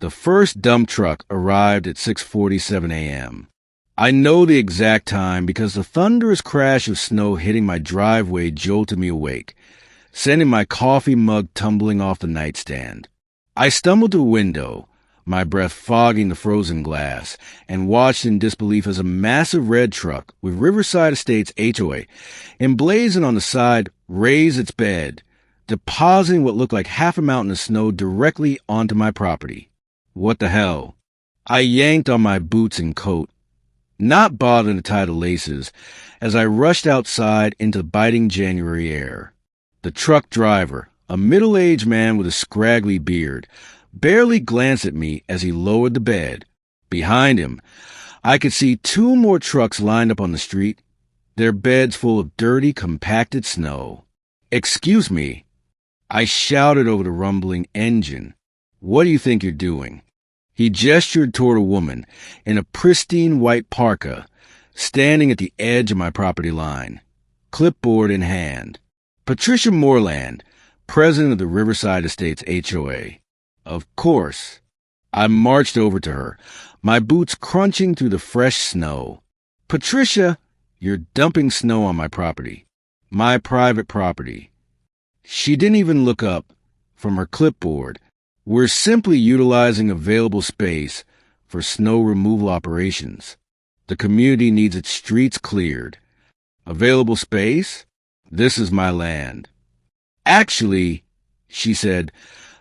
The first dump truck arrived at 6:47 a.m. I know the exact time because the thunderous crash of snow hitting my driveway jolted me awake, sending my coffee mug tumbling off the nightstand. I stumbled to a window, my breath fogging the frozen glass, and watched in disbelief as a massive red truck with Riverside Estates HOA emblazoned on the side raised its bed, depositing what looked like half a mountain of snow directly onto my property. What the hell? I yanked on my boots and coat, not bothering to tie the laces, as I rushed outside into the biting January air. The truck driver, a middle-aged man with a scraggly beard, barely glanced at me as he lowered the bed. Behind him, I could see two more trucks lined up on the street, their beds full of dirty, compacted snow. "Excuse me," I shouted over the rumbling engine. "What do you think you're doing?" He gestured toward a woman in a pristine white parka, standing at the edge of my property line, clipboard in hand. Patricia Moreland, president of the Riverside Estates HOA. Of course. I marched over to her, my boots crunching through the fresh snow. "Patricia, you're dumping snow on my property. My private property." She didn't even look up from her clipboard. "We're simply utilizing available space for snow removal operations. The community needs its streets cleared." "Available space? This is my land." "Actually," she said,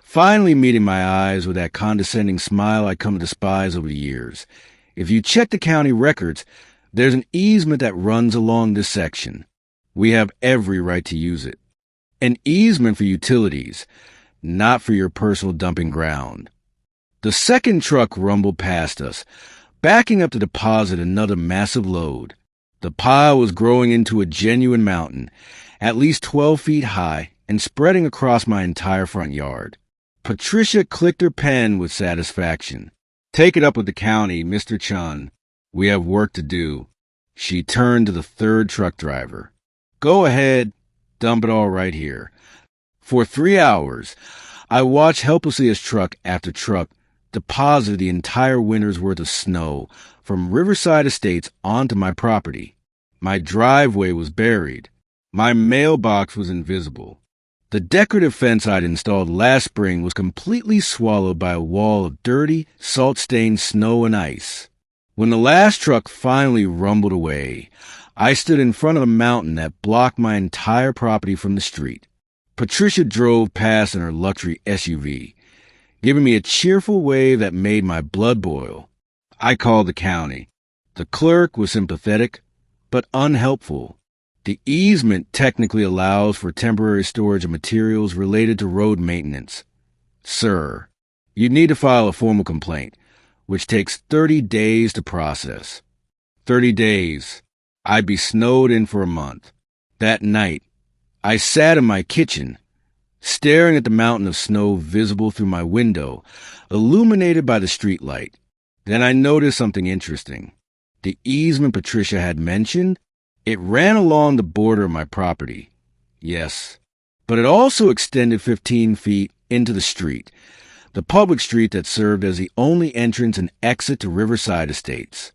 finally meeting my eyes with that condescending smile I'd come to despise over the years, "if you check the county records, there's an easement that runs along this section. We have every right to use it. An easement for utilities, not for your personal dumping ground." The second truck rumbled past us, backing up to deposit another massive load. The pile was growing into a genuine mountain, at least 12 feet high and spreading across my entire front yard. Patricia clicked her pen with satisfaction. "Take it up with the county, Mr. Chun. We have work to do." She turned to the third truck driver. "Go ahead, dump it all right here." For 3 hours, I watched helplessly as truck after truck deposited the entire winter's worth of snow from Riverside Estates onto my property. My driveway was buried. My mailbox was invisible. The decorative fence I'd installed last spring was completely swallowed by a wall of dirty, salt-stained snow and ice. When the last truck finally rumbled away, I stood in front of a mountain that blocked my entire property from the street. Patricia drove past in her luxury SUV, giving me a cheerful wave that made my blood boil. I called the county. The clerk was sympathetic, but unhelpful. The easement technically allows for temporary storage of materials related to road maintenance. "Sir, you need to file a formal complaint, which takes 30 days to process." 30 days. I'd be snowed in for a month. That night, I sat in my kitchen, staring at the mountain of snow visible through my window, illuminated by the streetlight. Then I noticed something interesting. The easement Patricia had mentioned, it ran along the border of my property. Yes, but it also extended 15 feet into the street, the public street that served as the only entrance and exit to Riverside Estates.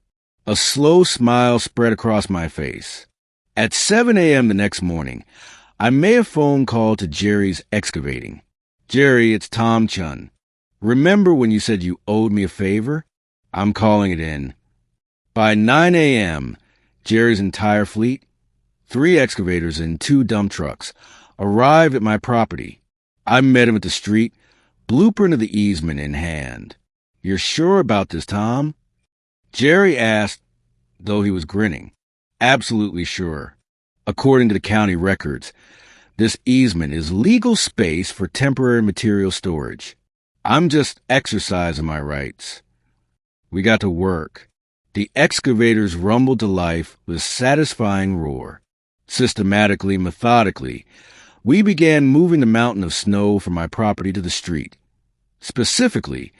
A slow smile spread across my face. At 7 a.m. the next morning, I made a phone call to Jerry's Excavating. "Jerry, it's Tom Chun. Remember when you said you owed me a favor? I'm calling it in." By 9 a.m., Jerry's entire fleet, 3 excavators and 2 dump trucks, arrived at my property. I met him at the street, blueprint of the easement in hand. "You're sure about this, Tom?" Jerry asked, though he was grinning. "Absolutely sure. According to the county records, this easement is legal space for temporary material storage. I'm just exercising my rights." We got to work. The excavators rumbled to life with a satisfying roar. Systematically, methodically, we began moving the mountain of snow from my property to the street, specifically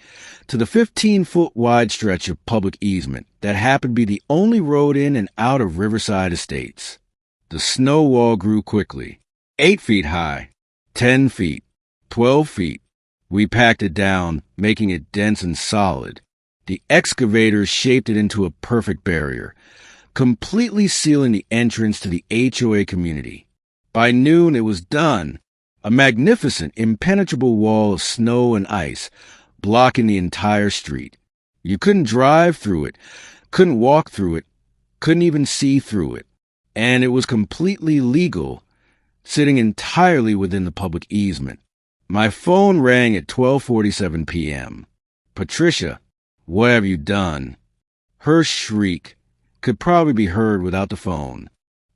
to the 15-foot wide stretch of public easement that happened to be the only road in and out of Riverside Estates. The snow wall grew quickly, 8 feet high, 10 feet, 12 feet, We packed it down, making it dense and solid. The excavators shaped it into a perfect barrier, completely sealing the entrance to the HOA community. By noon, it was done. A magnificent, impenetrable wall of snow and ice, blocking the entire street. You couldn't drive through it, couldn't walk through it, couldn't even see through it. And it was completely legal, sitting entirely within the public easement. My phone rang at 12:47 p.m. Patricia, what have you done? Her shriek could probably be heard without the phone.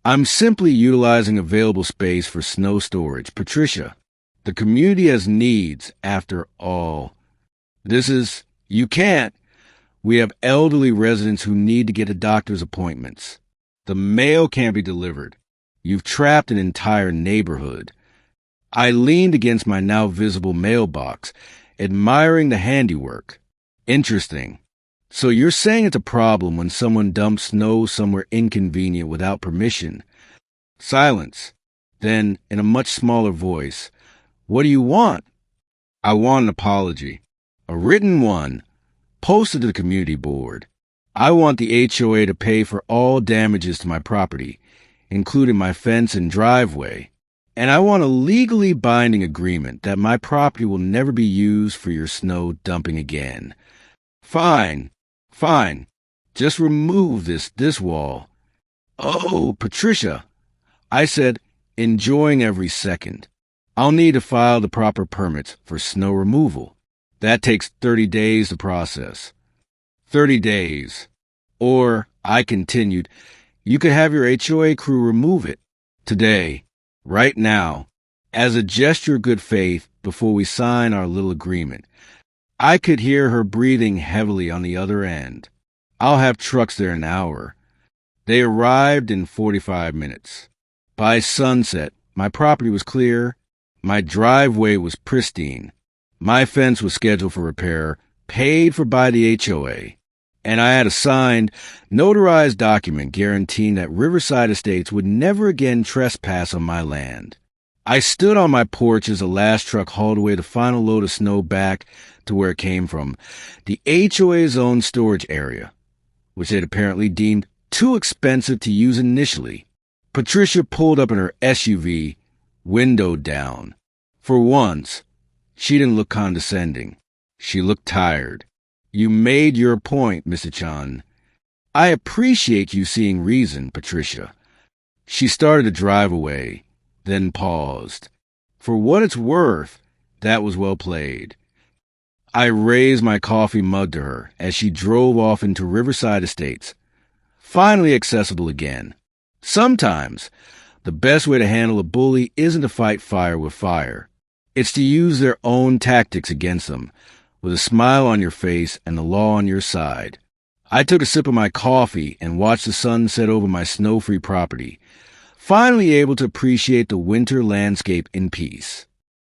I'm simply utilizing available space for snow storage. Patricia, the community has needs, after all. You can't. We have elderly residents who need to get to doctor's appointments. The mail can't be delivered. You've trapped an entire neighborhood. I leaned against my now visible mailbox, admiring the handiwork. Interesting. So you're saying it's a problem when someone dumps snow somewhere inconvenient without permission? Silence. Then, in a much smaller voice, what do you want? I want an apology. A written one, posted to the community board. I want the HOA to pay for all damages to my property, including my fence and driveway. And I want a legally binding agreement that my property will never be used for your snow dumping again. Fine. Just remove this wall. Oh, Patricia, I said, enjoying every second. I'll need to file the proper permits for snow removal. That takes 30 days to process. 30 days. Or, I continued, you could have your HOA crew remove it. Today, right now, as a gesture of good faith before we sign our little agreement. I could hear her breathing heavily on the other end. I'll have trucks there in an hour. They arrived in 45 minutes. By sunset, my property was clear. My driveway was pristine. My fence was scheduled for repair, paid for by the HOA. And I had a signed, notarized document guaranteeing that Riverside Estates would never again trespass on my land. I stood on my porch as the last truck hauled away the final load of snow back to where it came from, the HOA's own storage area, which they'd apparently deemed too expensive to use initially. Patricia pulled up in her SUV, window down. For once, she didn't look condescending. She looked tired. You made your point, Mr. Chan. I appreciate you seeing reason, Patricia. She started to drive away, then paused. For what it's worth, that was well played. I raised my coffee mug to her as she drove off into Riverside Estates, finally accessible again. Sometimes, the best way to handle a bully isn't to fight fire with fire. It's to use their own tactics against them, with a smile on your face and the law on your side. I took a sip of my coffee and watched the sun set over my snow-free property, finally able to appreciate the winter landscape in peace.